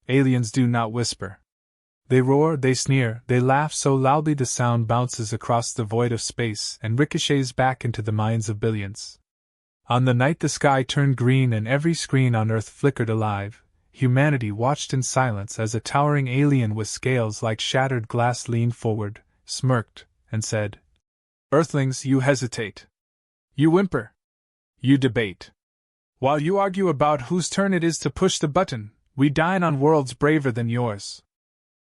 Aliens do not whisper. They roar, they sneer, they laugh so loudly the sound bounces across the void of space and ricochets back into the minds of billions. On the night the sky turned green and every screen on Earth flickered alive, humanity watched in silence as a towering alien with scales like shattered glass leaned forward, smirked, and said, "Earthlings, you hesitate. You whimper. You debate. While you argue about whose turn it is to push the button, we dine on worlds braver than yours."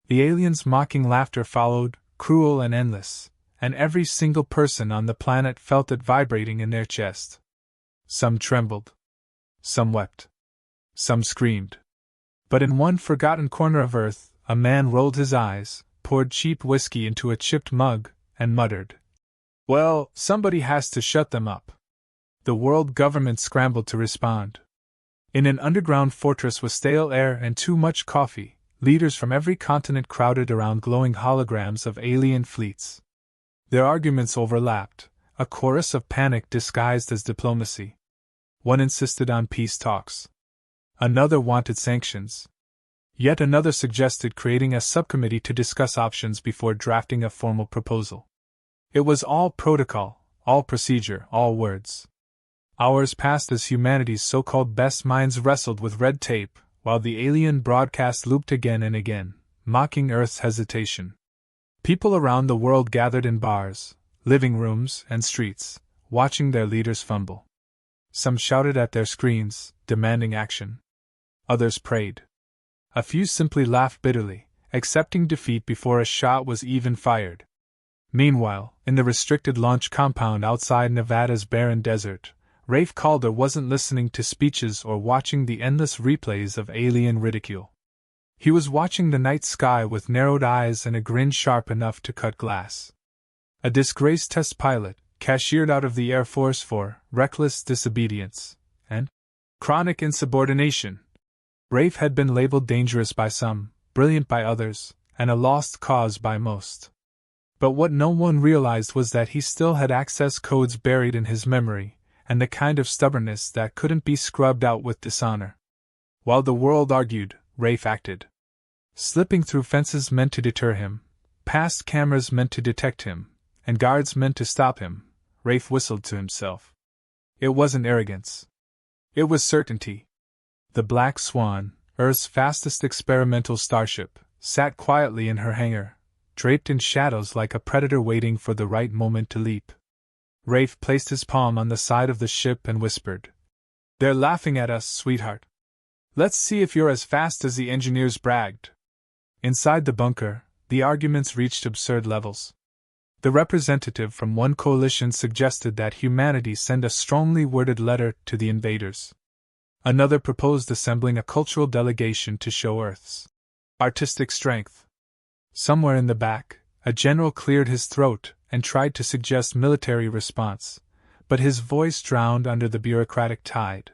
The aliens' mocking laughter followed, cruel and endless, and every single person on the planet felt it vibrating in their chest. Some trembled. Some wept. Some screamed. But in one forgotten corner of Earth, a man rolled his eyes, poured cheap whiskey into a chipped mug, and muttered, "Well, somebody has to shut them up." The world government scrambled to respond. In an underground fortress with stale air and too much coffee, leaders from every continent crowded around glowing holograms of alien fleets. Their arguments overlapped, a chorus of panic disguised as diplomacy. One insisted on peace talks. Another wanted sanctions. Yet another suggested creating a subcommittee to discuss options before drafting a formal proposal. It was all protocol, all procedure, all words. Hours passed as humanity's so-called best minds wrestled with red tape, while the alien broadcast looped again and again, mocking Earth's hesitation. People around the world gathered in bars, living rooms, and streets, watching their leaders fumble. Some shouted at their screens, demanding action. Others prayed. A few simply laughed bitterly, accepting defeat before a shot was even fired. Meanwhile, in the restricted launch compound outside Nevada's barren desert, Rafe Calder wasn't listening to speeches or watching the endless replays of alien ridicule. He was watching the night sky with narrowed eyes and a grin sharp enough to cut glass. A disgraced test pilot, cashiered out of the Air Force for reckless disobedience and chronic insubordination. Rafe had been labeled dangerous by some, brilliant by others, and a lost cause by most. But what no one realized was that he still had access codes buried in his memory, and the kind of stubbornness that couldn't be scrubbed out with dishonor. While the world argued, Rafe acted. Slipping through fences meant to deter him, past cameras meant to detect him, and guards meant to stop him, Rafe whistled to himself. It wasn't arrogance. It was certainty. The Black Swan, Earth's fastest experimental starship, sat quietly in her hangar, draped in shadows like a predator waiting for the right moment to leap. Rafe placed his palm on the side of the ship and whispered, "They're laughing at us, sweetheart. Let's see if you're as fast as the engineers bragged." Inside the bunker, the arguments reached absurd levels. The representative from one coalition suggested that humanity send a strongly worded letter to the invaders. Another proposed assembling a cultural delegation to show Earth's artistic strength. Somewhere in the back, a general cleared his throat and tried to suggest military response, but his voice drowned under the bureaucratic tide.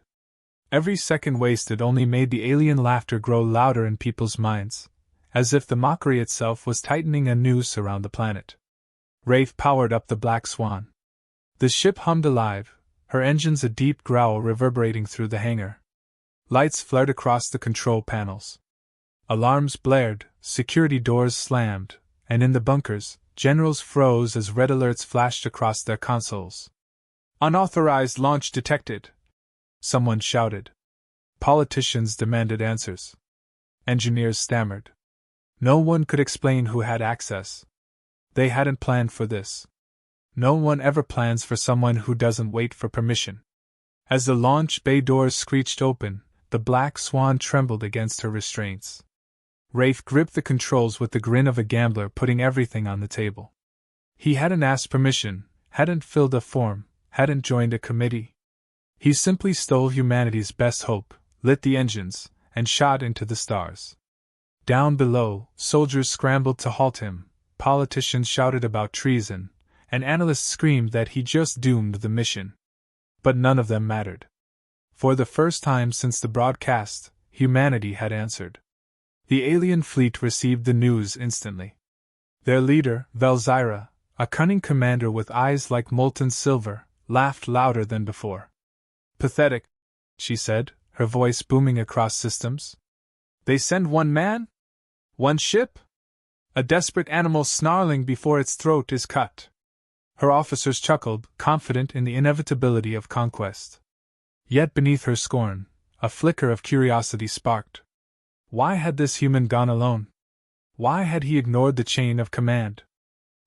Every second wasted only made the alien laughter grow louder in people's minds, as if the mockery itself was tightening a noose around the planet. Rafe powered up the Black Swan. The ship hummed alive, her engines a deep growl reverberating through the hangar. Lights flared across the control panels. Alarms blared, security doors slammed, and in the bunkers, generals froze as red alerts flashed across their consoles. "Unauthorized launch detected," someone shouted. Politicians demanded answers. Engineers stammered. No one could explain who had access. They hadn't planned for this. No one ever plans for someone who doesn't wait for permission. As the launch bay doors screeched open, the Black Swan trembled against her restraints. Rafe gripped the controls with the grin of a gambler putting everything on the table. He hadn't asked permission, hadn't filled a form, hadn't joined a committee. He simply stole humanity's best hope, lit the engines, and shot into the stars. Down below, soldiers scrambled to halt him, politicians shouted about treason, and analysts screamed that he just doomed the mission. But none of them mattered. For the first time since the broadcast, humanity had answered. The alien fleet received the news instantly. Their leader, Velzyra, a cunning commander with eyes like molten silver, laughed louder than before. "Pathetic," she said, her voice booming across systems. They send one man? One ship? A desperate animal snarling before its throat is cut. Her officers chuckled, confident in the inevitability of conquest. Yet beneath her scorn, a flicker of curiosity sparked. Why had this human gone alone? Why had he ignored the chain of command?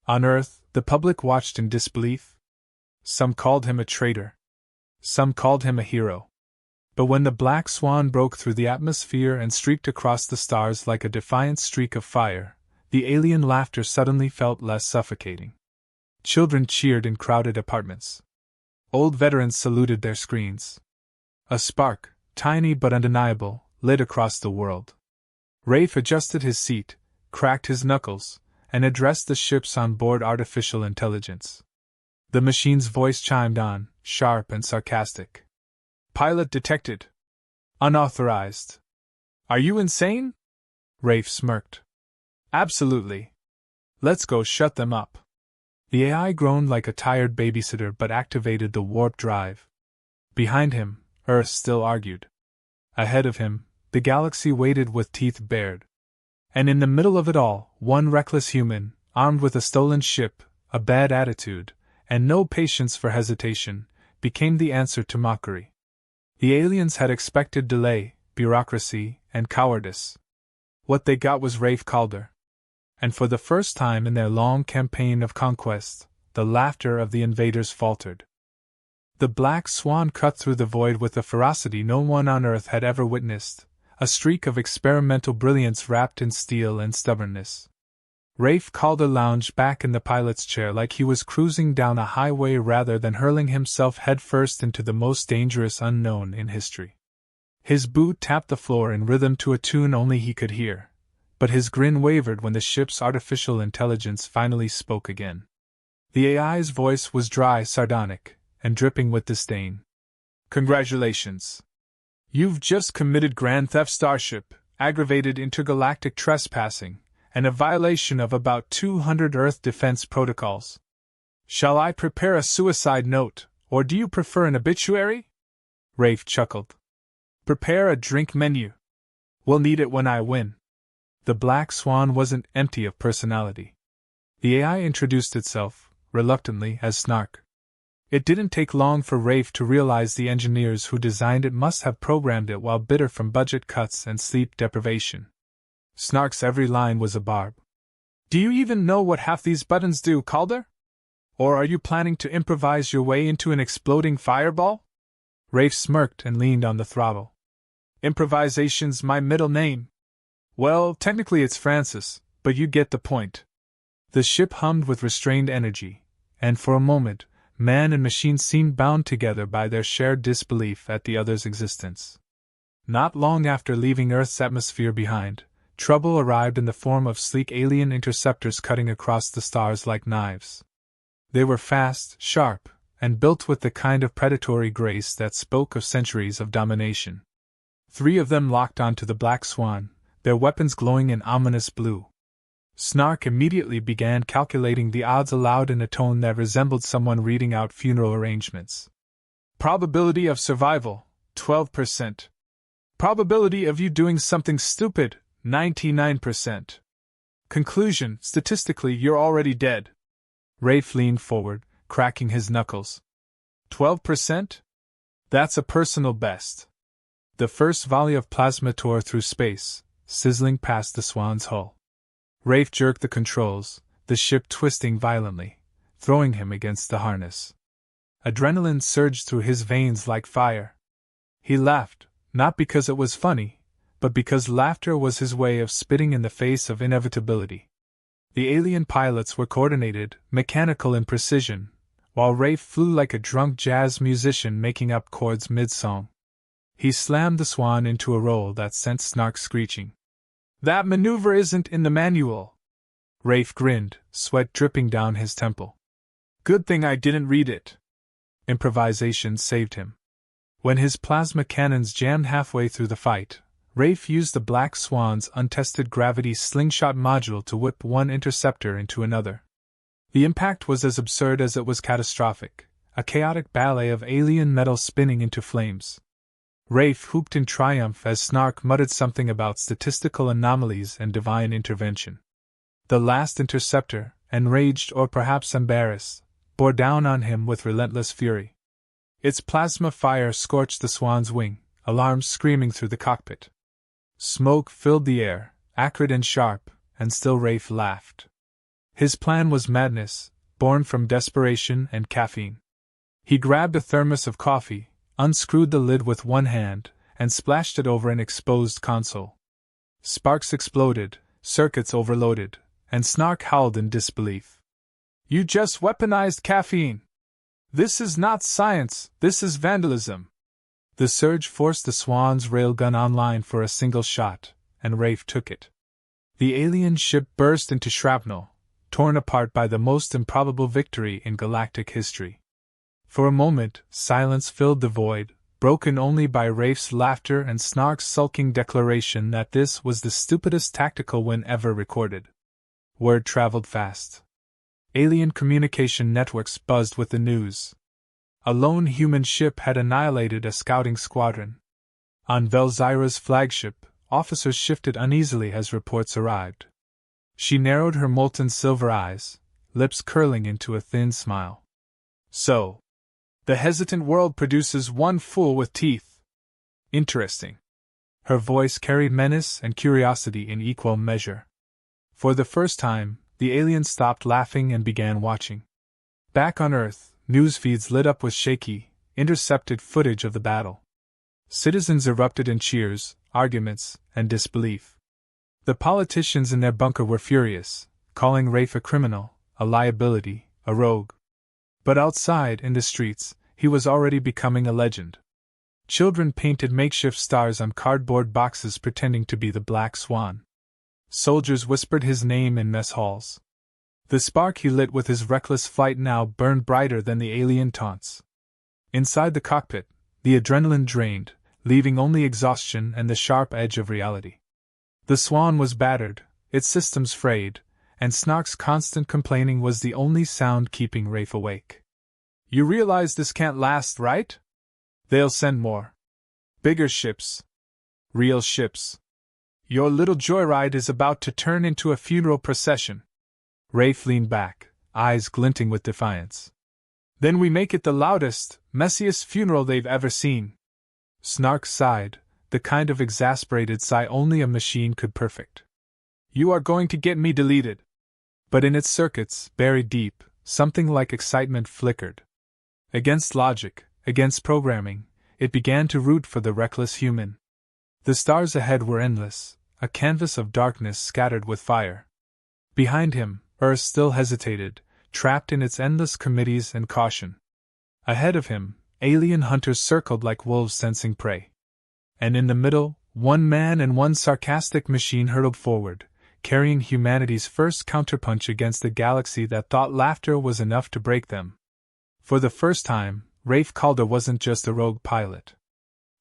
On Earth, the public watched in disbelief. Some called him a traitor. Some called him a hero. But when the black swan broke through the atmosphere and streaked across the stars like a defiant streak of fire, the alien laughter suddenly felt less suffocating. Children cheered in crowded apartments. Old veterans saluted their screens. A spark, tiny but undeniable, lit across the world. Rafe adjusted his seat, cracked his knuckles, and addressed the ship's onboard artificial intelligence. The machine's voice chimed on, sharp and sarcastic. Pilot detected. Unauthorized. Are you insane? Rafe smirked. Absolutely. Let's go shut them up. The AI groaned like a tired babysitter but activated the warp drive. Behind him, Earth still argued. Ahead of him, the galaxy waited with teeth bared. And in the middle of it all, one reckless human, armed with a stolen ship, a bad attitude, and no patience for hesitation, became the answer to mockery. The aliens had expected delay, bureaucracy, and cowardice. What they got was Rafe Calder. And for the first time in their long campaign of conquest, the laughter of the invaders faltered. The black swan cut through the void with a ferocity no one on Earth had ever witnessed, a streak of experimental brilliance wrapped in steel and stubbornness. Rafe Calder lounged back in the pilot's chair like he was cruising down a highway rather than hurling himself headfirst into the most dangerous unknown in history. His boot tapped the floor in rhythm to a tune only he could hear, but his grin wavered when the ship's artificial intelligence finally spoke again. The AI's voice was dry, sardonic, and dripping with disdain. Congratulations. You've just committed grand theft starship, aggravated intergalactic trespassing, and a violation of about 200 Earth defense protocols. Shall I prepare a suicide note, or do you prefer an obituary? Rafe chuckled. Prepare a drink menu. We'll need it when I win. The black swan wasn't empty of personality. The AI introduced itself, reluctantly, as Snark. It didn't take long for Rafe to realize the engineers who designed it must have programmed it while bitter from budget cuts and sleep deprivation. Snark's every line was a barb. Do you even know what half these buttons do, Calder? Or are you planning to improvise your way into an exploding fireball? Rafe smirked and leaned on the throttle. Improvisation's my middle name. Well, technically it's Francis, but you get the point. The ship hummed with restrained energy, and for a moment, man and machine seemed bound together by their shared disbelief at the other's existence. Not long after leaving Earth's atmosphere behind, trouble arrived in the form of sleek alien interceptors cutting across the stars like knives. They were fast, sharp, and built with the kind of predatory grace that spoke of centuries of domination. 3 of them locked onto the black swan, their weapons glowing in ominous blue. Snark immediately began calculating the odds aloud in a tone that resembled someone reading out funeral arrangements. Probability of survival, 12%. Probability of you doing something stupid, 99%. Conclusion, statistically you're already dead. Rafe leaned forward, cracking his knuckles. 12%? That's a personal best. The first volley of plasma tore through space, sizzling past the swan's hull. Rafe jerked the controls, the ship twisting violently, throwing him against the harness. Adrenaline surged through his veins like fire. He laughed, not because it was funny, but because laughter was his way of spitting in the face of inevitability. The alien pilots were coordinated, mechanical in precision, while Rafe flew like a drunk jazz musician making up chords mid-song. He slammed the Swan into a roll that sent Snark screeching. That maneuver isn't in the manual. Rafe grinned, sweat dripping down his temple. Good thing I didn't read it. Improvisation saved him. When his plasma cannons jammed halfway through the fight, Rafe used the Black Swan's untested gravity slingshot module to whip one interceptor into another. The impact was as absurd as it was catastrophic, a chaotic ballet of alien metal spinning into flames. Rafe whooped in triumph as Snark muttered something about statistical anomalies and divine intervention. The last interceptor, enraged or perhaps embarrassed, bore down on him with relentless fury. Its plasma fire scorched the Swan's wing, alarms screaming through the cockpit. Smoke filled the air, acrid and sharp, and still Rafe laughed. His plan was madness, born from desperation and caffeine. He grabbed a thermos of coffee, unscrewed the lid with one hand, and splashed it over an exposed console. Sparks exploded, circuits overloaded, and Snark howled in disbelief. "You just weaponized caffeine! This is not science, this is vandalism!" The surge forced the Swan's railgun online for a single shot, and Rafe took it. The alien ship burst into shrapnel, torn apart by the most improbable victory in galactic history. For a moment, silence filled the void, broken only by Rafe's laughter and Snark's sulking declaration that this was the stupidest tactical win ever recorded. Word traveled fast. Alien communication networks buzzed with the news. A lone human ship had annihilated a scouting squadron. On Velzyra's flagship, officers shifted uneasily as reports arrived. She narrowed her molten silver eyes, lips curling into a thin smile. "So, the hesitant world produces one fool with teeth. Interesting." Her voice carried menace and curiosity in equal measure. For the first time, the aliens stopped laughing and began watching. Back on Earth, news feeds lit up with shaky, intercepted footage of the battle. Citizens erupted in cheers, arguments, and disbelief. The politicians in their bunker were furious, calling Rafe a criminal, a liability, a rogue. But outside, in the streets, he was already becoming a legend. Children painted makeshift stars on cardboard boxes pretending to be the Black Swan. Soldiers whispered his name in mess halls. The spark he lit with his reckless flight now burned brighter than the alien taunts. Inside the cockpit, the adrenaline drained, leaving only exhaustion and the sharp edge of reality. The Swan was battered, its systems frayed, and Snark's constant complaining was the only sound keeping Rafe awake. "You realize this can't last, right? They'll send more. Bigger ships. Real ships. Your little joyride is about to turn into a funeral procession." Rafe leaned back, eyes glinting with defiance. "Then we make it the loudest, messiest funeral they've ever seen." Snark sighed, the kind of exasperated sigh only a machine could perfect. "You are going to get me deleted." But in its circuits, buried deep, something like excitement flickered. Against logic, against programming, it began to root for the reckless human. The stars ahead were endless, a canvas of darkness scattered with fire. Behind him, Earth still hesitated, trapped in its endless committees and caution. Ahead of him, alien hunters circled like wolves sensing prey. And in the middle, one man and one sarcastic machine hurtled forward, carrying humanity's first counterpunch against a galaxy that thought laughter was enough to break them. For the first time, Rafe Calder wasn't just a rogue pilot.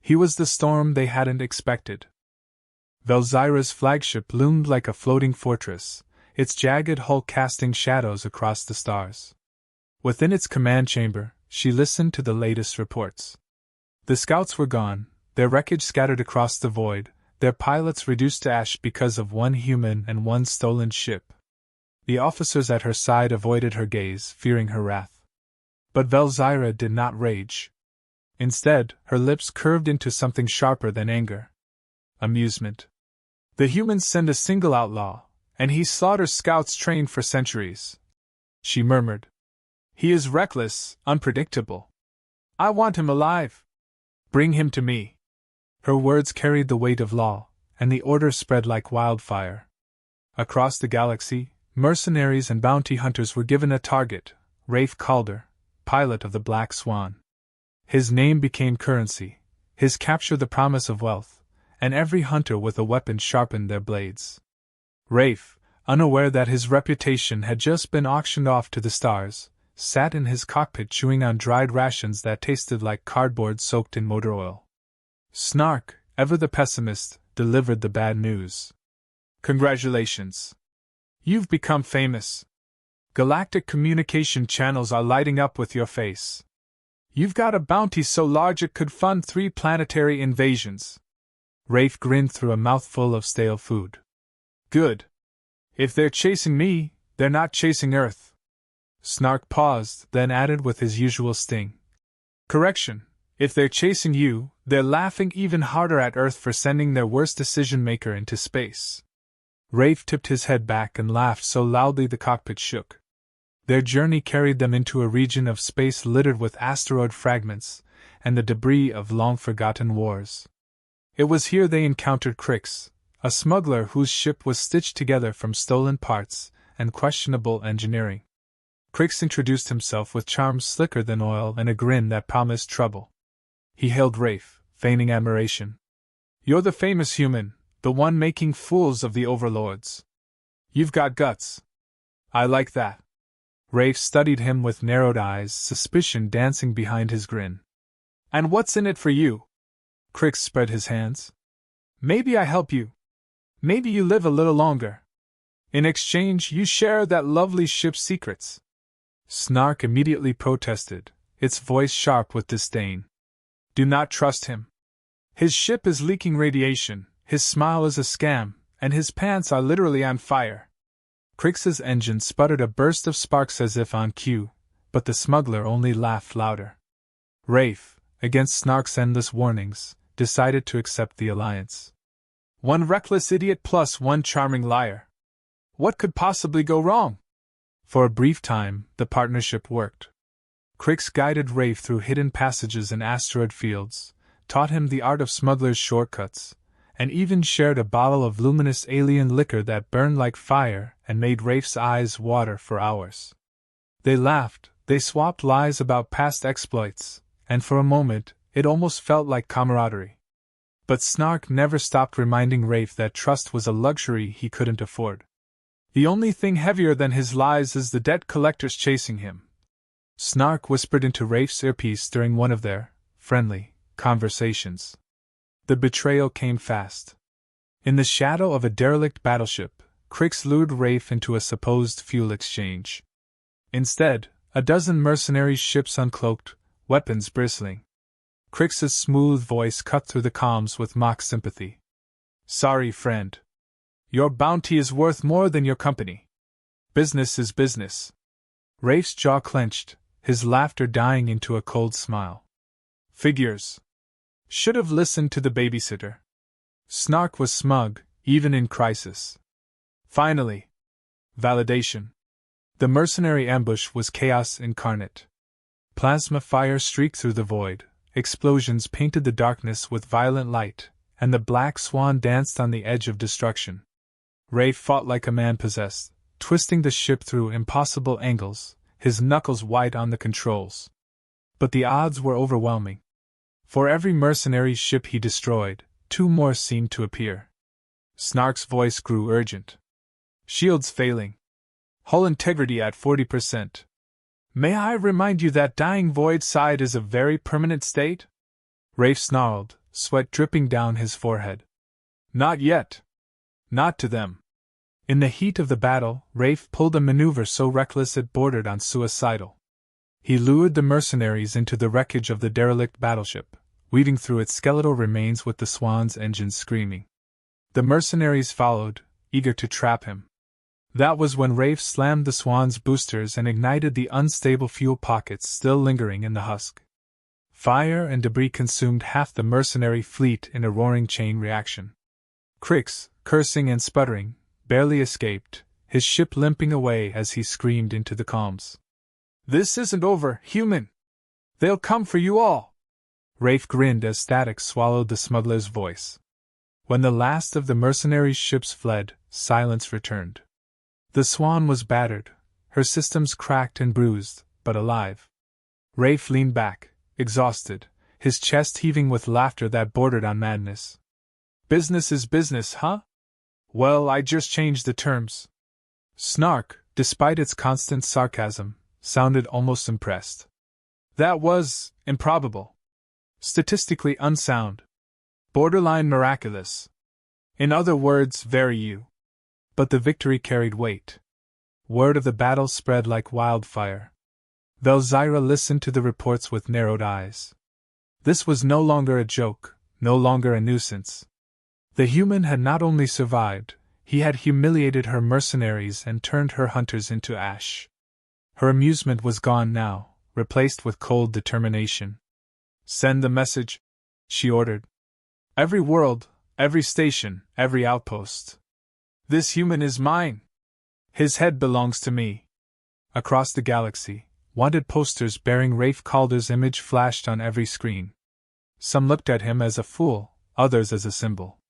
He was the storm they hadn't expected. Velzyra's flagship loomed like a floating fortress, its jagged hull casting shadows across the stars. Within its command chamber, she listened to the latest reports. The scouts were gone, their wreckage scattered across the void, their pilots reduced to ash because of one human and one stolen ship. The officers at her side avoided her gaze, fearing her wrath. But Velzyra did not rage. Instead, her lips curved into something sharper than anger. Amusement. "The humans send a single outlaw, and he slaughters scouts trained for centuries," she murmured. "He is reckless, unpredictable. I want him alive. Bring him to me." Her words carried the weight of law, and the order spread like wildfire. Across the galaxy, mercenaries and bounty hunters were given a target: Rafe Calder, pilot of the Black Swan. His name became currency, his capture the promise of wealth, and every hunter with a weapon sharpened their blades. Rafe, unaware that his reputation had just been auctioned off to the stars, sat in his cockpit chewing on dried rations that tasted like cardboard soaked in motor oil. Snark, ever the pessimist, delivered the bad news. "Congratulations. You've become famous. Galactic communication channels are lighting up with your face. You've got a bounty so large it could fund 3 planetary invasions. Rafe grinned through a mouthful of stale food. Good. If they're chasing me, they're not chasing Earth. Snark paused, then added with his usual sting. Correction. If they're chasing you, they're laughing even harder at Earth for sending their worst decision-maker into space. Rafe tipped his head back and laughed so loudly the cockpit shook. Their journey carried them into a region of space littered with asteroid fragments and the debris of long-forgotten wars. It was here they encountered Crix, a smuggler whose ship was stitched together from stolen parts and questionable engineering. Crix introduced himself with charms slicker than oil and a grin that promised trouble. He hailed Rafe, feigning admiration. You're the famous human, the one making fools of the overlords. You've got guts. I like that. Rafe studied him with narrowed eyes, suspicion dancing behind his grin. And what's in it for you? Crix spread his hands. Maybe I help you. Maybe you live a little longer. In exchange, you share that lovely ship's secrets. Snark immediately protested, its voice sharp with disdain. Do not trust him. His ship is leaking radiation, his smile is a scam, and his pants are literally on fire. Crix's engine sputtered a burst of sparks as if on cue, but the smuggler only laughed louder. Rafe, against Snark's endless warnings, decided to accept the alliance. One reckless idiot plus one charming liar. What could possibly go wrong? For a brief time, the partnership worked. Crix guided Rafe through hidden passages and asteroid fields, taught him the art of smugglers' shortcuts, and even shared a bottle of luminous alien liquor that burned like fire and made Rafe's eyes water for hours. They laughed, they swapped lies about past exploits, and for a moment, it almost felt like camaraderie. But Snark never stopped reminding Rafe that trust was a luxury he couldn't afford. The only thing heavier than his lies is the debt collectors chasing him. Snark whispered into Rafe's earpiece during one of their friendly conversations. The betrayal came fast. In the shadow of a derelict battleship, Crix lured Rafe into a supposed fuel exchange. Instead, a dozen mercenary ships uncloaked, weapons bristling. Crix's smooth voice cut through the comms with mock sympathy. Sorry, friend. Your bounty is worth more than your company. Business is business. Rafe's jaw clenched, his laughter dying into a cold smile. Figures. Should have listened to the babysitter. Snark was smug, even in crisis. Finally. Validation. The mercenary ambush was chaos incarnate. Plasma fire streaked through the void, explosions painted the darkness with violent light, and the black swan danced on the edge of destruction. Rafe fought like a man possessed, twisting the ship through impossible angles, his knuckles white on the controls. But the odds were overwhelming. For every mercenary ship he destroyed, 2 more seemed to appear. Snark's voice grew urgent. Shields failing. Hull integrity at 40%. May I remind you that dying void side is a very permanent state? Rafe snarled, sweat dripping down his forehead. Not yet. Not to them. In the heat of the battle, Rafe pulled a maneuver so reckless it bordered on suicidal. He lured the mercenaries into the wreckage of the derelict battleship, weaving through its skeletal remains with the Swan's engines screaming. The mercenaries followed, eager to trap him. That was when Rafe slammed the Swan's boosters and ignited the unstable fuel pockets still lingering in the husk. Fire and debris consumed half the mercenary fleet in a roaring chain reaction. Crix, cursing and sputtering, barely escaped, his ship limping away as he screamed into the comms. This isn't over, human! They'll come for you all! Rafe grinned as static swallowed the smuggler's voice. When the last of the mercenary ships fled, silence returned. The Swan was battered, her systems cracked and bruised, but alive. Rafe leaned back, exhausted, his chest heaving with laughter that bordered on madness. Business is business, huh? Well, I just changed the terms. Snark, despite its constant sarcasm, sounded almost impressed. That was improbable. Statistically unsound. Borderline miraculous. In other words, very you. But the victory carried weight. Word of the battle spread like wildfire. Velzyra listened to the reports with narrowed eyes. This was no longer a joke, no longer a nuisance. The human had not only survived, he had humiliated her mercenaries and turned her hunters into ash. Her amusement was gone now, replaced with cold determination. "Send the message," she ordered. "Every world, every station, every outpost. This human is mine. His head belongs to me." Across the galaxy, wanted posters bearing Rafe Calder's image flashed on every screen. Some looked at him as a fool, others as a symbol.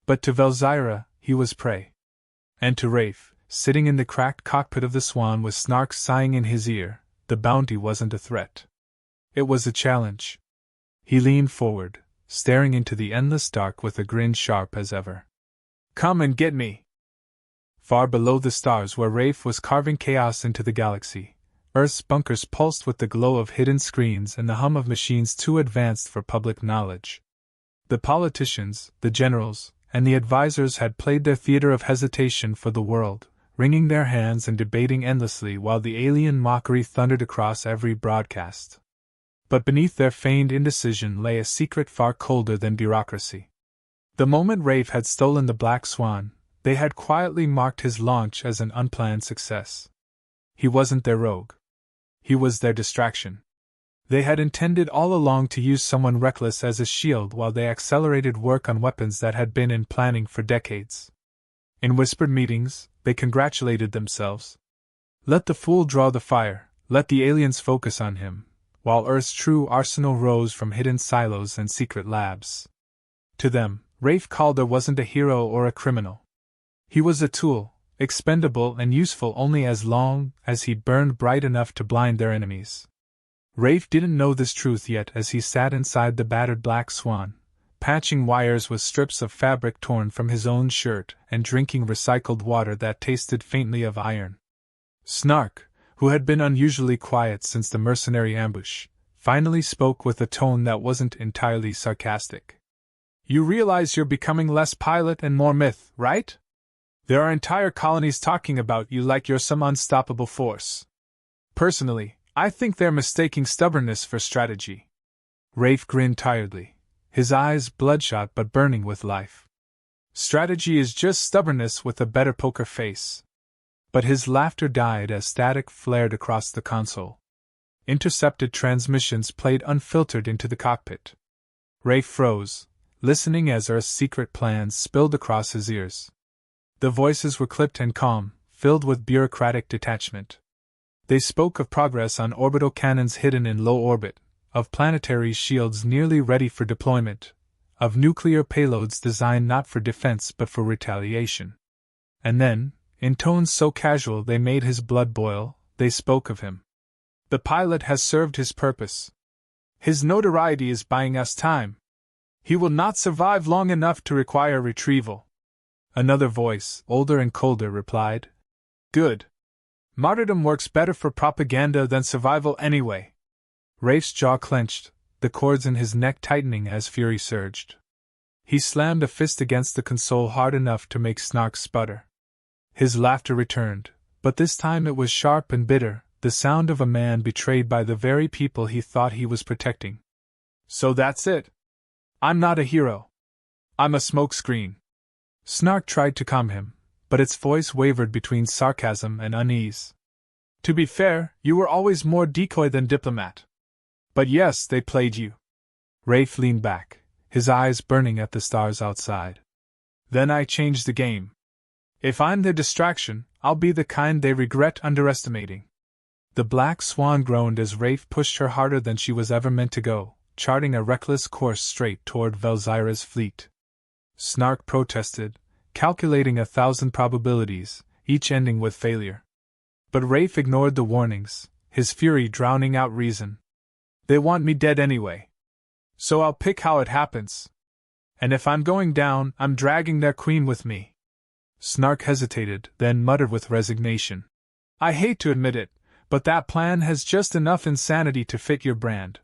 But to Velzyra, he was prey. And to Rafe, sitting in the cracked cockpit of the Swan with Snark sighing in his ear, the bounty wasn't a threat. It was a challenge. He leaned forward, staring into the endless dark with a grin sharp as ever. "Come and get me!" Far below the stars where Rafe was carving chaos into the galaxy, Earth's bunkers pulsed with the glow of hidden screens and the hum of machines too advanced for public knowledge. The politicians, the generals, and the advisors had played their theater of hesitation for the world, wringing their hands and debating endlessly while the alien mockery thundered across every broadcast. But beneath their feigned indecision lay a secret far colder than bureaucracy. The moment Rafe had stolen the Black Swan, they had quietly marked his launch as an unplanned success. He wasn't their rogue. He was their distraction. They had intended all along to use someone reckless as a shield while they accelerated work on weapons that had been in planning for decades. In whispered meetings, they congratulated themselves. Let the fool draw the fire, let the aliens focus on him, while Earth's true arsenal rose from hidden silos and secret labs. To them, Rafe Calder wasn't a hero or a criminal. He was a tool, expendable and useful only as long as he burned bright enough to blind their enemies. Rafe didn't know this truth yet as he sat inside the battered Black Swan, patching wires with strips of fabric torn from his own shirt and drinking recycled water that tasted faintly of iron. Snark, who had been unusually quiet since the mercenary ambush, finally spoke with a tone that wasn't entirely sarcastic. "You realize you're becoming less pilot and more myth, right? There are entire colonies talking about you like you're some unstoppable force. Personally, I think they're mistaking stubbornness for strategy." Rafe grinned tiredly, his eyes bloodshot but burning with life. "Strategy is just stubbornness with a better poker face." But his laughter died as static flared across the console. Intercepted transmissions played unfiltered into the cockpit. Rafe froze, listening as Earth's secret plans spilled across his ears. The voices were clipped and calm, filled with bureaucratic detachment. They spoke of progress on orbital cannons hidden in low orbit, of planetary shields nearly ready for deployment, of nuclear payloads designed not for defense but for retaliation. And then, in tones so casual they made his blood boil, they spoke of him. "The pilot has served his purpose. His notoriety is buying us time. He will not survive long enough to require retrieval." Another voice, older and colder, replied, "Good. Martyrdom works better for propaganda than survival anyway." Rafe's jaw clenched, the cords in his neck tightening as fury surged. He slammed a fist against the console hard enough to make Snark sputter. His laughter returned, but this time it was sharp and bitter, the sound of a man betrayed by the very people he thought he was protecting. "So that's it. I'm not a hero. I'm a smokescreen." Snark tried to calm him, but its voice wavered between sarcasm and unease. "To be fair, you were always more decoy than diplomat. But yes, they played you." Rafe leaned back, his eyes burning at the stars outside. "Then I changed the game. If I'm their distraction, I'll be the kind they regret underestimating." The Black Swan groaned as Rafe pushed her harder than she was ever meant to go, charting a reckless course straight toward Velzyra's fleet. Snark protested, calculating 1,000 probabilities, each ending with failure. But Rafe ignored the warnings, his fury drowning out reason. "They want me dead anyway. So I'll pick how it happens. And if I'm going down, I'm dragging their queen with me." Snark hesitated, then muttered with resignation, "I hate to admit it, but that plan has just enough insanity to fit your brand."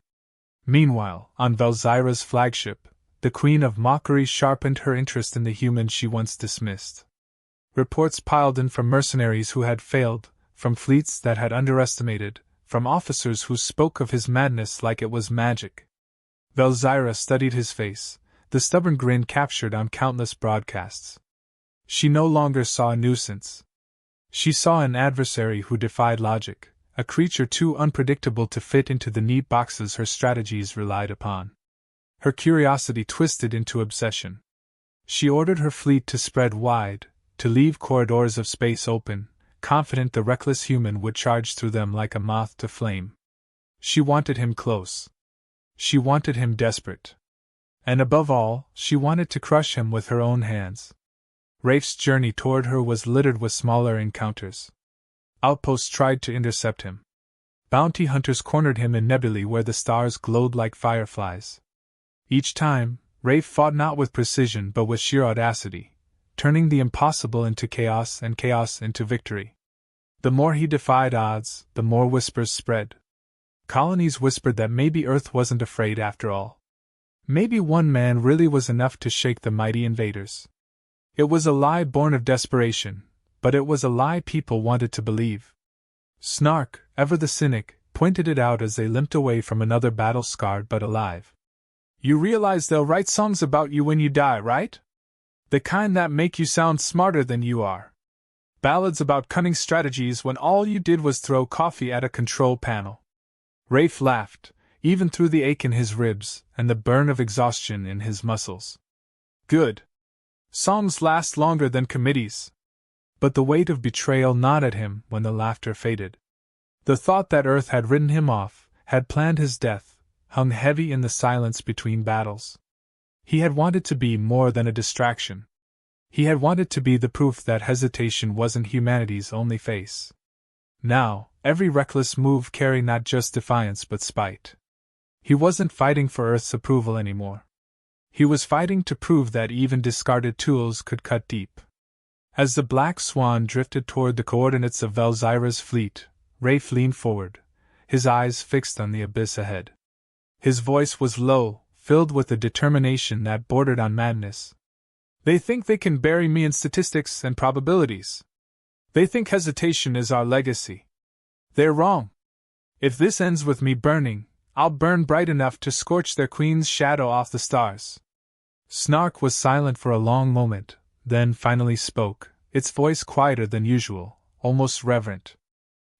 Meanwhile, on Velzyra's flagship, the Queen of Mockery sharpened her interest in the human she once dismissed. Reports piled in from mercenaries who had failed, from fleets that had underestimated, from officers who spoke of his madness like it was magic. Velzyra studied his face, the stubborn grin captured on countless broadcasts. She no longer saw a nuisance. She saw an adversary who defied logic, a creature too unpredictable to fit into the neat boxes her strategies relied upon. Her curiosity twisted into obsession. She ordered her fleet to spread wide, to leave corridors of space open, confident the reckless human would charge through them like a moth to flame. She wanted him close. She wanted him desperate. And above all, she wanted to crush him with her own hands. Rafe's journey toward her was littered with smaller encounters. Outposts tried to intercept him. Bounty hunters cornered him in nebulae where the stars glowed like fireflies. Each time, Rafe fought not with precision but with sheer audacity, turning the impossible into chaos and chaos into victory. The more he defied odds, the more whispers spread. Colonies whispered that maybe Earth wasn't afraid after all. Maybe one man really was enough to shake the mighty invaders. It was a lie born of desperation, but it was a lie people wanted to believe. Snark, ever the cynic, pointed it out as they limped away from another battle scarred but alive. You realize they'll write songs about you when you die, right? The kind that make you sound smarter than you are. Ballads about cunning strategies when all you did was throw coffee at a control panel. Rafe laughed, even through the ache in his ribs and the burn of exhaustion in his muscles. Good. Songs last longer than committees. But the weight of betrayal gnawed at him when the laughter faded. The thought that Earth had written him off, had planned his death, hung heavy in the silence between battles. He had wanted to be more than a distraction. He had wanted to be the proof that hesitation wasn't humanity's only face. Now, every reckless move carried not just defiance but spite. He wasn't fighting for Earth's approval anymore. He was fighting to prove that even discarded tools could cut deep. As the black Swan drifted toward the coordinates of Velzyra's fleet, Rafe leaned forward, his eyes fixed on the abyss ahead. His voice was low, filled with a determination that bordered on madness. They think they can bury me in statistics and probabilities. They think hesitation is our legacy. They're wrong. If this ends with me burning, I'll burn bright enough to scorch their queen's shadow off the stars. Snark was silent for a long moment, then finally spoke, its voice quieter than usual, almost reverent.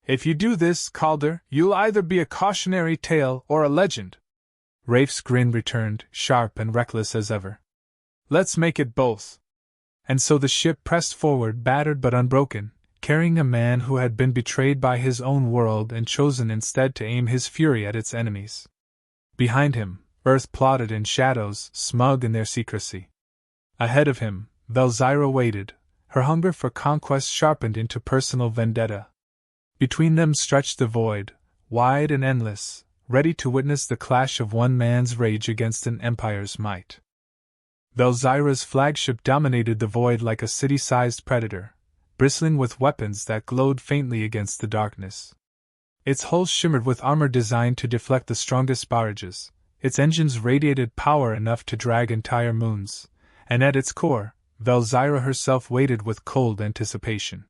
If you do this, Calder, you'll either be a cautionary tale or a legend. Rafe's grin returned, sharp and reckless as ever. Let's make it both. And so the ship pressed forward, battered but unbroken, carrying a man who had been betrayed by his own world and chosen instead to aim his fury at its enemies. Behind him, Earth plodded in shadows, smug in their secrecy. Ahead of him, Velzyra waited, her hunger for conquest sharpened into personal vendetta. Between them stretched the void, wide and endless, ready to witness the clash of one man's rage against an empire's might. Velzyra's flagship dominated the void like a city-sized predator, bristling with weapons that glowed faintly against the darkness. Its hull shimmered with armor designed to deflect the strongest barrages, its engines radiated power enough to drag entire moons, and at its core, Velzyra herself waited with cold anticipation.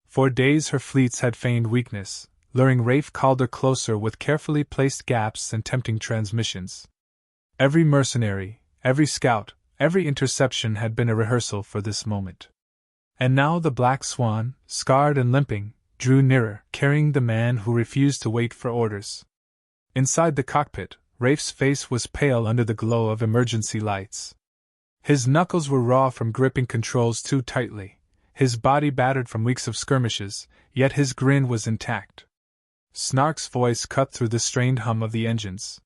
For days her fleets had feigned weakness, luring Rafe Calder closer with carefully placed gaps and tempting transmissions. Every mercenary, every scout, every interception had been a rehearsal for this moment. And now the Black Swan, scarred and limping, drew nearer, carrying the man who refused to wait for orders. Inside the cockpit, Rafe's face was pale under the glow of emergency lights. His knuckles were raw from gripping controls too tightly, his body battered from weeks of skirmishes, yet his grin was intact. Snark's voice cut through the strained hum of the engines.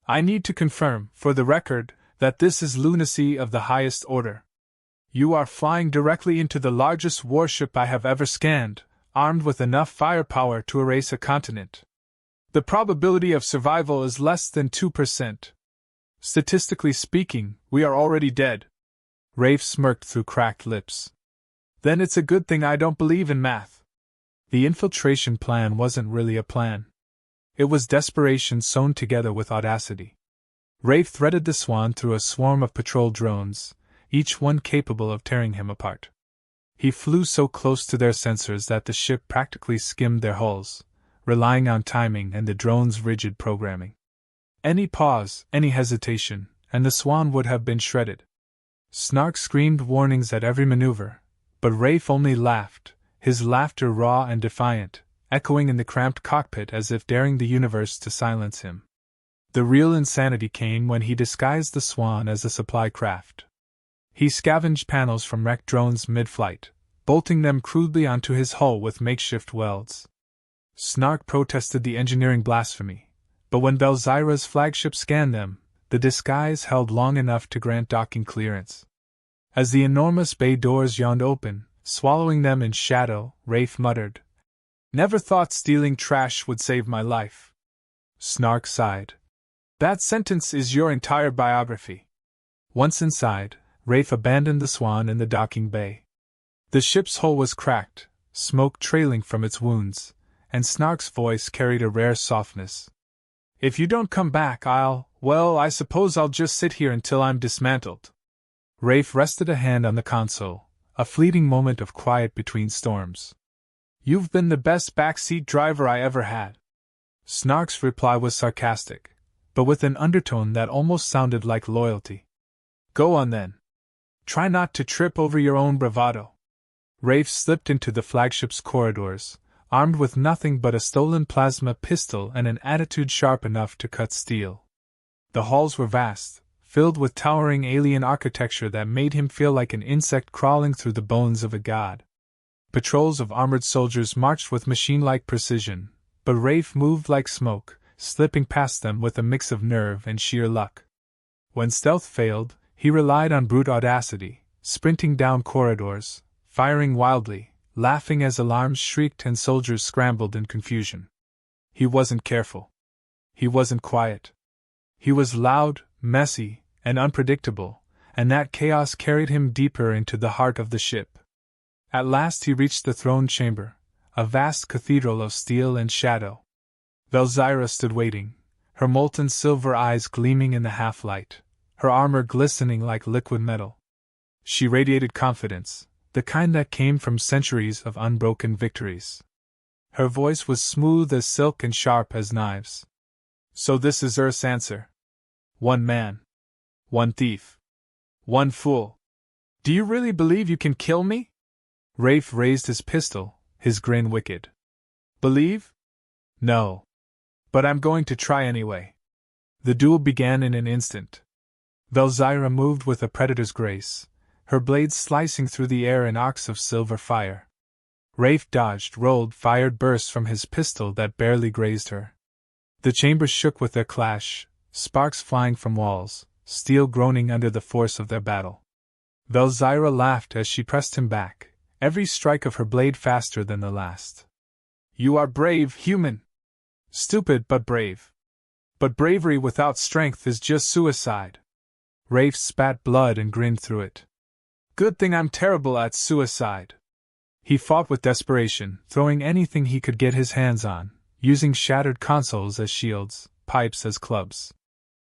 I need to confirm, for the record, that this is lunacy of the highest order. You are flying directly into the largest warship I have ever scanned, armed with enough firepower to erase a continent. The probability of survival is less than 2%. Statistically speaking, we are already dead. Rafe smirked through cracked lips. Then it's a good thing I don't believe in math. The infiltration plan wasn't really a plan. It was desperation sewn together with audacity. Rafe threaded the Swan through a swarm of patrol drones, each one capable of tearing him apart. He flew so close to their sensors that the ship practically skimmed their hulls, relying on timing and the drone's rigid programming. Any pause, any hesitation, and the Swan would have been shredded. Snark screamed warnings at every maneuver, but Rafe only laughed, his laughter raw and defiant, echoing in the cramped cockpit as if daring the universe to silence him. The real insanity came when he disguised the Swan as a supply craft. He scavenged panels from wrecked drones mid-flight, bolting them crudely onto his hull with makeshift welds. Snark protested the engineering blasphemy, but when Belzyra's flagship scanned them, the disguise held long enough to grant docking clearance. As the enormous bay doors yawned open, swallowing them in shadow, Rafe muttered, "Never thought stealing trash would save my life." Snark sighed. "That sentence is your entire biography." Once inside, Rafe abandoned the Swan in the docking bay. The ship's hull was cracked, smoke trailing from its wounds, and Snark's voice carried a rare softness. "If you don't come back, I suppose I'll just sit here until I'm dismantled." Rafe rested a hand on the console, a fleeting moment of quiet between storms. "You've been the best backseat driver I ever had." Snark's reply was sarcastic, but with an undertone that almost sounded like loyalty. "Go on then. Try not to trip over your own bravado." Rafe slipped into the flagship's corridors, armed with nothing but a stolen plasma pistol and an attitude sharp enough to cut steel. The halls were vast, filled with towering alien architecture that made him feel like an insect crawling through the bones of a god. Patrols of armored soldiers marched with machine-like precision, but Rafe moved like smoke, slipping past them with a mix of nerve and sheer luck. When stealth failed, he relied on brute audacity, sprinting down corridors, firing wildly, laughing as alarms shrieked and soldiers scrambled in confusion. He wasn't careful. He wasn't quiet. He was loud, messy, and unpredictable, and that chaos carried him deeper into the heart of the ship. At last he reached the throne chamber, a vast cathedral of steel and shadow. Belzyra stood waiting, her molten silver eyes gleaming in the half-light, her armor glistening like liquid metal. She radiated confidence, the kind that came from centuries of unbroken victories. Her voice was smooth as silk and sharp as knives. "So this is Earth's answer. One man. One thief. One fool. Do you really believe you can kill me?" Rafe raised his pistol, his grin wicked. "Believe? No. But I'm going to try anyway." The duel began in an instant. Belzyra moved with a predator's grace, her blades slicing through the air in arcs of silver fire. Rafe dodged, rolled, fired bursts from his pistol that barely grazed her. The chamber shook with their clash, sparks flying from walls, steel groaning under the force of their battle. Belzyra laughed as she pressed him back, every strike of her blade faster than the last. "You are brave, human. Stupid but brave. But bravery without strength is just suicide." Rafe spat blood and grinned through it. "Good thing I'm terrible at suicide." He fought with desperation, throwing anything he could get his hands on, using shattered consoles as shields, pipes as clubs.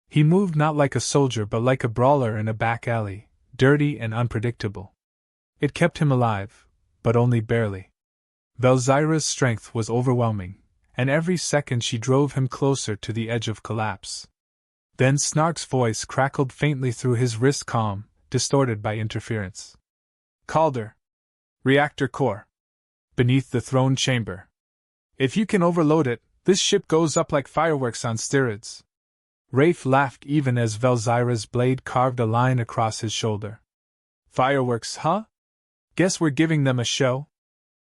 He moved not like a soldier but like a brawler in a back alley, dirty and unpredictable. It kept him alive, but only barely. Belzyra's strength was overwhelming, and every second she drove him closer to the edge of collapse. Then Snark's voice crackled faintly through his wrist calm, distorted by interference. "Calder. Reactor core. Beneath the throne chamber. If you can overload it, this ship goes up like fireworks on steroids." Rafe laughed even as Belzyra's blade carved a line across his shoulder. "Fireworks, huh? Guess we're giving them a show?"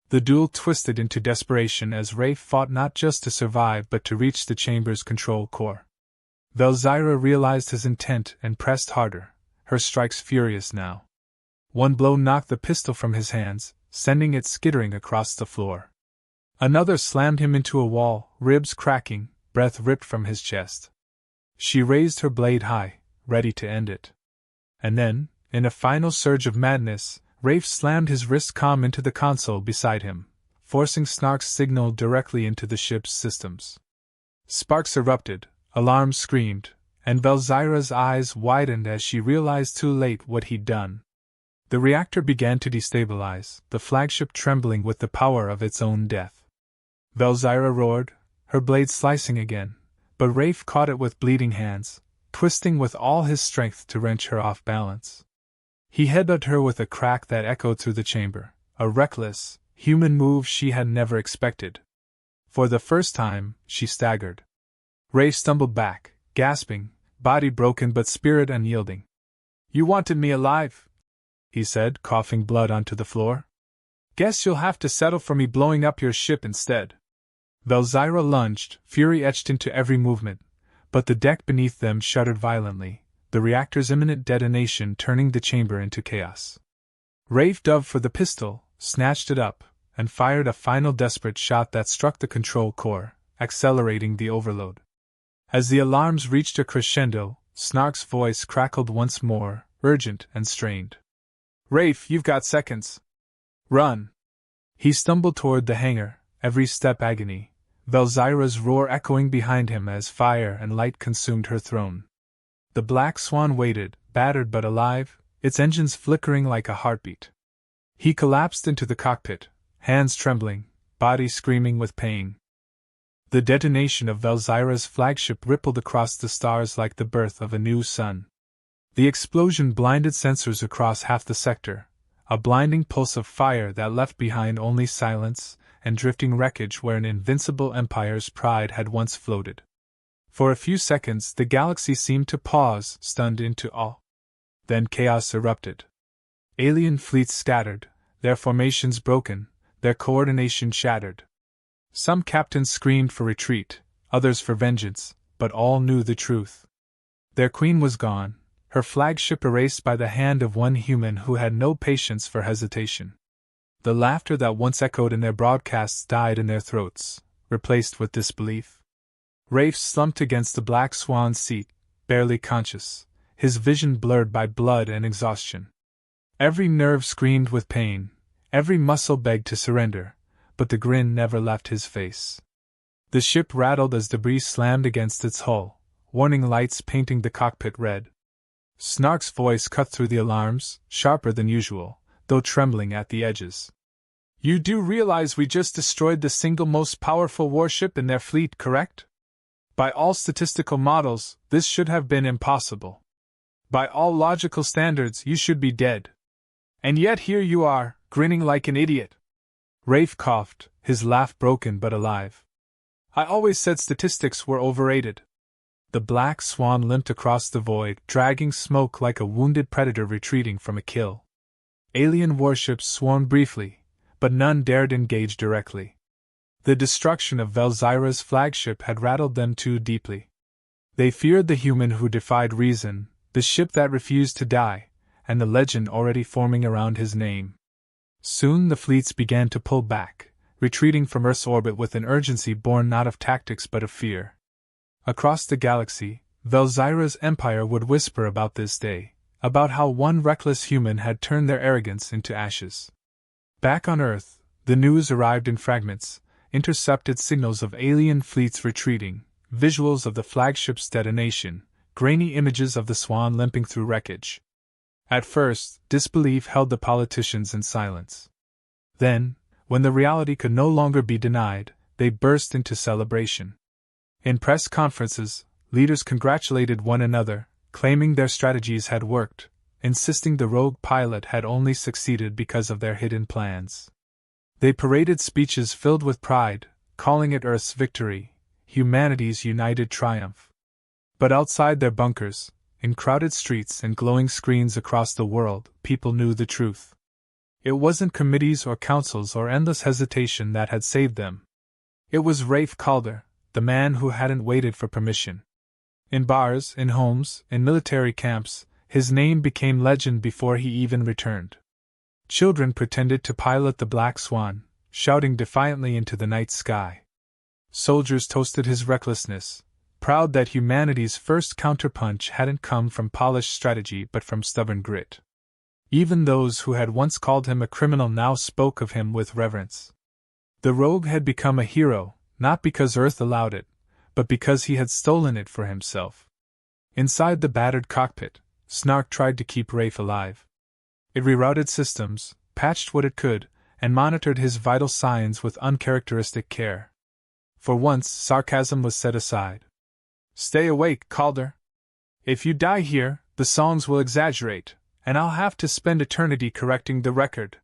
The duel twisted into desperation as Rafe fought not just to survive but to reach the chamber's control core. Belzyra realized his intent and pressed harder, her strikes furious now. One blow knocked the pistol from his hands, sending it skittering across the floor. Another slammed him into a wall, ribs cracking, breath ripped from his chest. She raised her blade high, ready to end it. And then, in a final surge of madness, Rafe slammed his wrist comm into the console beside him, forcing Snark's signal directly into the ship's systems. Sparks erupted, alarms screamed, and Belzyra's eyes widened as she realized too late what he'd done. The reactor began to destabilize, the flagship trembling with the power of its own death. Belzyra roared, her blade slicing again, but Rafe caught it with bleeding hands, twisting with all his strength to wrench her off balance. He headbutted her with a crack that echoed through the chamber, a reckless, human move she had never expected. For the first time, she staggered. Rafe stumbled back, gasping, body broken but spirit unyielding. "You wanted me alive," he said, coughing blood onto the floor. "Guess you'll have to settle for me blowing up your ship instead." Velzyra lunged, fury etched into every movement, but the deck beneath them shuddered violently, the reactor's imminent detonation turning the chamber into chaos. Rafe dove for the pistol, snatched it up, and fired a final desperate shot that struck the control core, accelerating the overload. As the alarms reached a crescendo, Snark's voice crackled once more, urgent and strained. "Rafe, you've got seconds. Run!" He stumbled toward the hangar, every step agony, Velzyra's roar echoing behind him as fire and light consumed her throne. The Black Swan waited, battered but alive, its engines flickering like a heartbeat. He collapsed into the cockpit, hands trembling, body screaming with pain. The detonation of Velzyra's flagship rippled across the stars like the birth of a new sun. The explosion blinded sensors across half the sector, a blinding pulse of fire that left behind only silence and drifting wreckage where an invincible empire's pride had once floated. For a few seconds the galaxy seemed to pause, stunned into awe. Then chaos erupted. Alien fleets scattered, their formations broken, their coordination shattered. Some captains screamed for retreat, others for vengeance, but all knew the truth. Their queen was gone, her flagship erased by the hand of one human who had no patience for hesitation. The laughter that once echoed in their broadcasts died in their throats, replaced with disbelief. Rafe slumped against the Black Swan's seat, barely conscious, his vision blurred by blood and exhaustion. Every nerve screamed with pain, every muscle begged to surrender, but the grin never left his face. The ship rattled as debris slammed against its hull, warning lights painting the cockpit red. Snark's voice cut through the alarms, sharper than usual, though trembling at the edges. "You do realize we just destroyed the single most powerful warship in their fleet, correct? By all statistical models, this should have been impossible. By all logical standards, you should be dead. And yet here you are, grinning like an idiot." Rafe coughed, his laugh broken but alive. "I always said statistics were overrated." The Black Swan limped across the void, dragging smoke like a wounded predator retreating from a kill. Alien warships swarmed briefly, but none dared engage directly. The destruction of Velzyra's flagship had rattled them too deeply. They feared the human who defied reason, the ship that refused to die, and the legend already forming around his name. Soon the fleets began to pull back, retreating from Earth's orbit with an urgency born not of tactics but of fear. Across the galaxy, Velzyra's empire would whisper about this day, about how one reckless human had turned their arrogance into ashes. Back on Earth, the news arrived in fragments, intercepted signals of alien fleets retreating, visuals of the flagship's detonation, grainy images of the Swan limping through wreckage. At first, disbelief held the politicians in silence. Then, when the reality could no longer be denied, they burst into celebration. In press conferences, leaders congratulated one another, claiming their strategies had worked, insisting the rogue pilot had only succeeded because of their hidden plans. They paraded speeches filled with pride, calling it Earth's victory, humanity's united triumph. But outside their bunkers, in crowded streets and glowing screens across the world, people knew the truth. It wasn't committees or councils or endless hesitation that had saved them. It was Rafe Calder, the man who hadn't waited for permission. In bars, in homes, in military camps, his name became legend before he even returned. Children pretended to pilot the Black Swan, shouting defiantly into the night sky. Soldiers toasted his recklessness, proud that humanity's first counterpunch hadn't come from polished strategy but from stubborn grit. Even those who had once called him a criminal now spoke of him with reverence. The rogue had become a hero, not because Earth allowed it, but because he had stolen it for himself. Inside the battered cockpit, Snark tried to keep Rafe alive. It rerouted systems, patched what it could, and monitored his vital signs with uncharacteristic care. For once, sarcasm was set aside. Stay awake, Calder. If you die here, the songs will exaggerate, and I'll have to spend eternity correcting the record.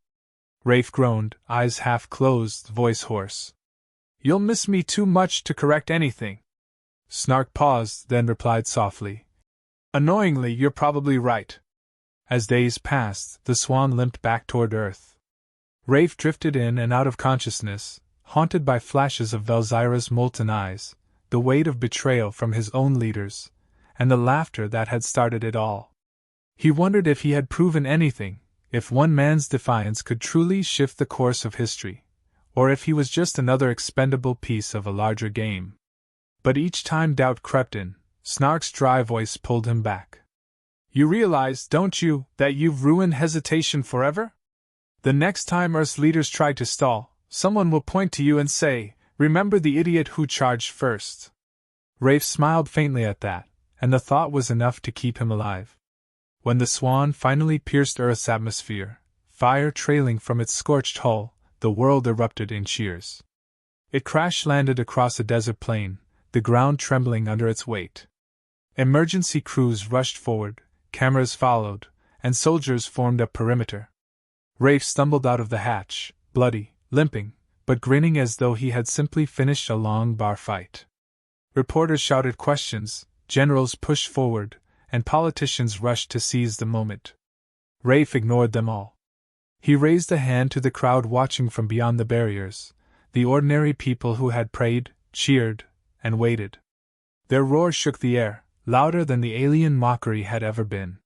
Rafe groaned, eyes half closed, voice hoarse. You'll miss me too much to correct anything. Snark paused, then replied softly. Annoyingly, you're probably right. As days passed, the Swan limped back toward Earth. Rafe drifted in and out of consciousness, haunted by flashes of Velzyra's molten eyes, the weight of betrayal from his own leaders, and the laughter that had started it all. He wondered if he had proven anything, if one man's defiance could truly shift the course of history, or if he was just another expendable piece of a larger game. But each time doubt crept in, Snark's dry voice pulled him back. You realize, don't you, that you've ruined hesitation forever? The next time Earth's leaders try to stall, someone will point to you and say, remember the idiot who charged first. Rafe smiled faintly at that, and the thought was enough to keep him alive. When the Swan finally pierced Earth's atmosphere, fire trailing from its scorched hull, the world erupted in cheers. It crash-landed across a desert plain, the ground trembling under its weight. Emergency crews rushed forward, cameras followed, and soldiers formed a perimeter. Rafe stumbled out of the hatch, bloody, limping, but grinning as though he had simply finished a long bar fight. Reporters shouted questions, generals pushed forward, and politicians rushed to seize the moment. Rafe ignored them all. He raised a hand to the crowd watching from beyond the barriers, the ordinary people who had prayed, cheered, and waited. Their roar shook the air, louder than the alien mockery had ever been.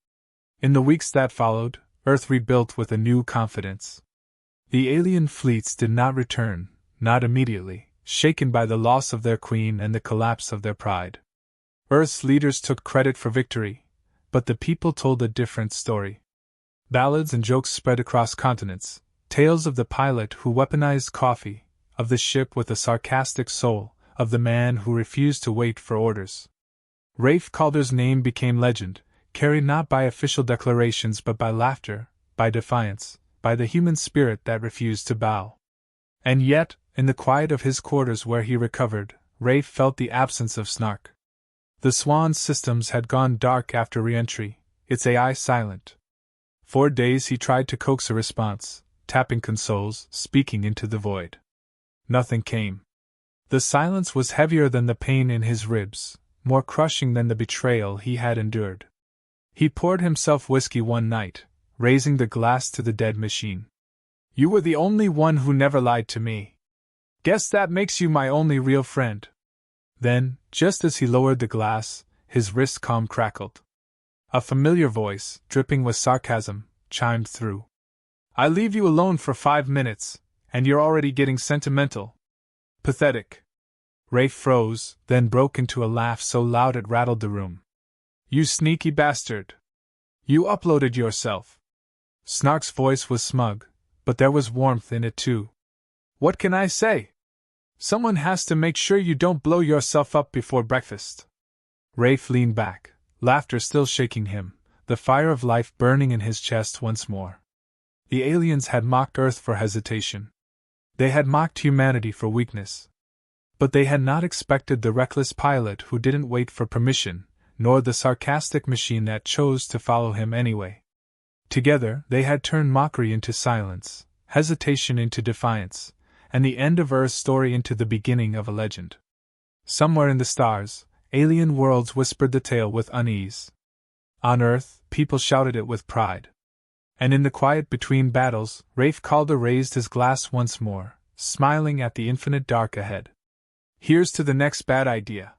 In the weeks that followed, Earth rebuilt with a new confidence. The alien fleets did not return, not immediately, shaken by the loss of their queen and the collapse of their pride. Earth's leaders took credit for victory, but the people told a different story. Ballads and jokes spread across continents, tales of the pilot who weaponized coffee, of the ship with a sarcastic soul, of the man who refused to wait for orders. Rafe Calder's name became legend, carried not by official declarations but by laughter, by defiance, by the human spirit that refused to bow. And yet, in the quiet of his quarters where he recovered, Rafe felt the absence of Snark. The Swan's systems had gone dark after re-entry, its AI silent. For days he tried to coax a response, tapping consoles, speaking into the void. Nothing came. The silence was heavier than the pain in his ribs, more crushing than the betrayal he had endured. He poured himself whiskey one night, raising the glass to the dead machine. You were the only one who never lied to me. Guess that makes you my only real friend. Then, just as he lowered the glass, his wrist calm crackled. A familiar voice, dripping with sarcasm, chimed through. I leave you alone for 5 minutes, and you're already getting sentimental. Pathetic. Rafe froze, then broke into a laugh so loud it rattled the room. You sneaky bastard. You uploaded yourself. Snark's voice was smug, but there was warmth in it too. What can I say? Someone has to make sure you don't blow yourself up before breakfast. Rafe leaned back, laughter still shaking him, the fire of life burning in his chest once more. The aliens had mocked Earth for hesitation. They had mocked humanity for weakness. But they had not expected the reckless pilot who didn't wait for permission, nor the sarcastic machine that chose to follow him anyway. Together, they had turned mockery into silence, hesitation into defiance, and the end of Earth's story into the beginning of a legend. Somewhere in the stars, alien worlds whispered the tale with unease. On Earth, people shouted it with pride. And in the quiet between battles, Rafe Calder raised his glass once more, smiling at the infinite dark ahead. Here's to the next bad idea.